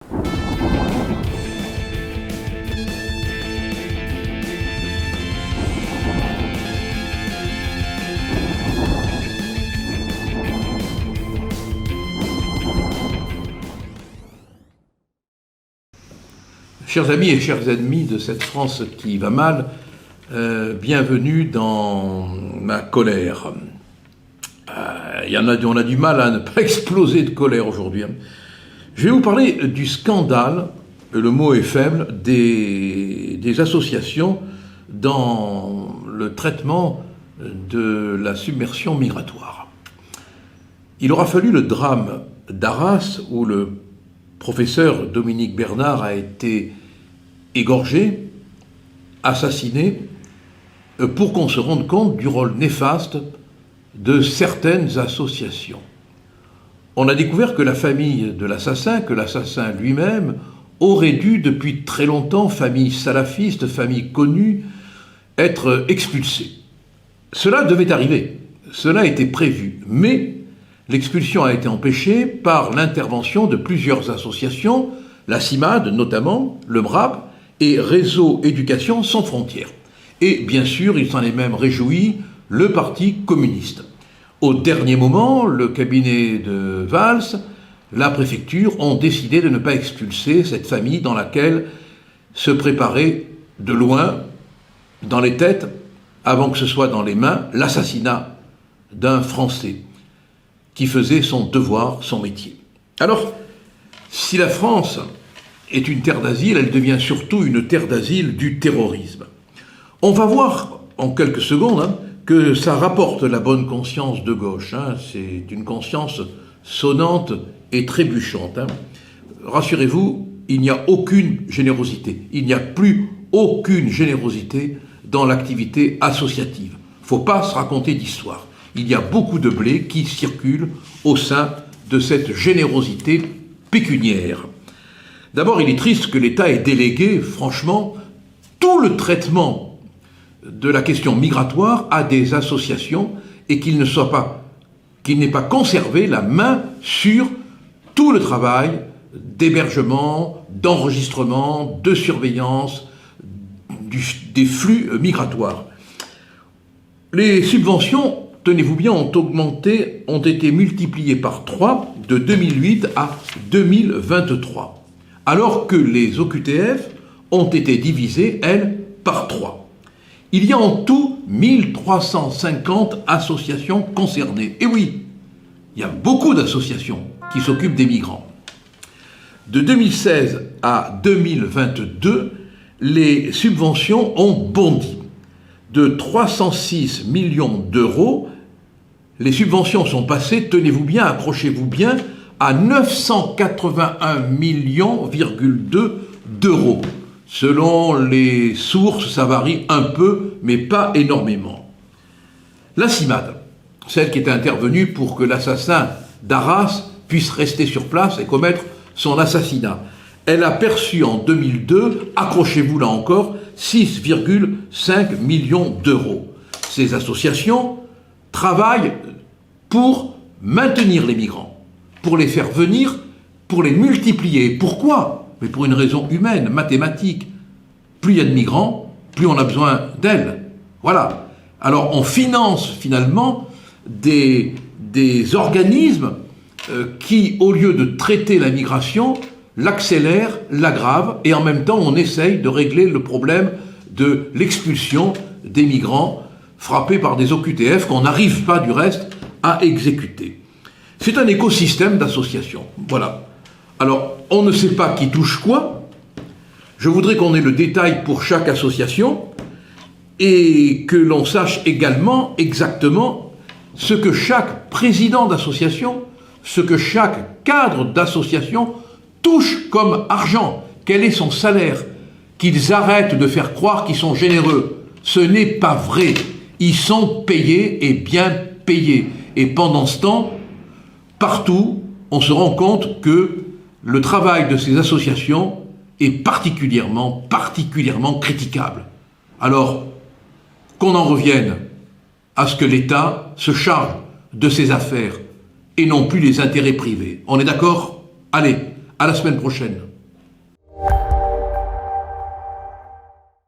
Chers amis et chers ennemis de cette France qui va mal, bienvenue dans ma colère. On a du mal à ne pas exploser de colère aujourd'hui. Je vais vous parler du scandale, le mot est faible, des associations dans le traitement de la submersion migratoire. Il aura fallu le drame d'Arras où le professeur Dominique Bernard a été égorgé, assassiné, pour qu'on se rende compte du rôle néfaste de certaines associations. On a découvert que la famille de l'assassin, que l'assassin lui-même, aurait dû depuis très longtemps, famille salafiste, famille connue, être expulsée. Cela devait arriver, cela était prévu, mais l'expulsion a été empêchée par l'intervention de plusieurs associations, la CIMAD notamment, le MRAP et Réseau Éducation Sans Frontières. Et bien sûr, il s'en est même réjoui, le Parti communiste. Au dernier moment, le cabinet de Valls, la préfecture ont décidé de ne pas expulser cette famille dans laquelle se préparait de loin, dans les têtes, avant que ce soit dans les mains, l'assassinat d'un Français qui faisait son devoir, son métier. Alors, si la France est une terre d'asile, elle devient surtout une terre d'asile du terrorisme. On va voir en quelques secondes que ça rapporte la bonne conscience de gauche. C'est une conscience sonnante et trébuchante. Rassurez-vous, il n'y a aucune générosité. Il n'y a plus aucune générosité dans l'activité associative. Il ne faut pas se raconter d'histoire. Il y a beaucoup de blé qui circule au sein de cette générosité pécuniaire. D'abord, il est triste que l'État ait délégué, franchement, tout le traitement de la question migratoire à des associations et qu'il n'ait pas conservé la main sur tout le travail d'hébergement, d'enregistrement, de surveillance des flux migratoires. Les subventions, tenez-vous bien, ont été multipliées par 3 de 2008 à 2023, alors que les OQTF ont été divisées, elles, par 3. Il y a en tout 1350 associations concernées. Et oui, il y a beaucoup d'associations qui s'occupent des migrants. De 2016 à 2022, les subventions ont bondi. De 306 millions d'euros, les subventions sont passées, tenez-vous bien, accrochez-vous bien, à 981,2 millions d'euros. Selon les sources, ça varie un peu, mais pas énormément. La CIMAD, celle qui est intervenue pour que l'assassin d'Arras puisse rester sur place et commettre son assassinat, elle a perçu en 2002, accrochez-vous là encore, 6,5 millions d'euros. Ces associations travaillent pour maintenir les migrants, pour les faire venir, pour les multiplier. Pourquoi ? Mais pour une raison humaine, mathématique. Plus il y a de migrants, plus on a besoin d'elles. Voilà. Alors on finance finalement des organismes qui, au lieu de traiter la migration, l'accélèrent, l'aggravent, et en même temps on essaye de régler le problème de l'expulsion des migrants frappés par des OQTF qu'on n'arrive pas du reste à exécuter. C'est un écosystème d'associations. Voilà. Alors, on ne sait pas qui touche quoi. Je voudrais qu'on ait le détail pour chaque association et que l'on sache également exactement ce que chaque président d'association, ce que chaque cadre d'association touche comme argent. Quel est son salaire? Qu'ils arrêtent de faire croire qu'ils sont généreux. Ce n'est pas vrai. Ils sont payés et bien payés. Et pendant ce temps, partout, on se rend compte que le travail de ces associations est particulièrement critiquable. Alors, qu'on en revienne à ce que l'État se charge de ses affaires et non plus les intérêts privés. On est d'accord? Allez, À la semaine prochaine.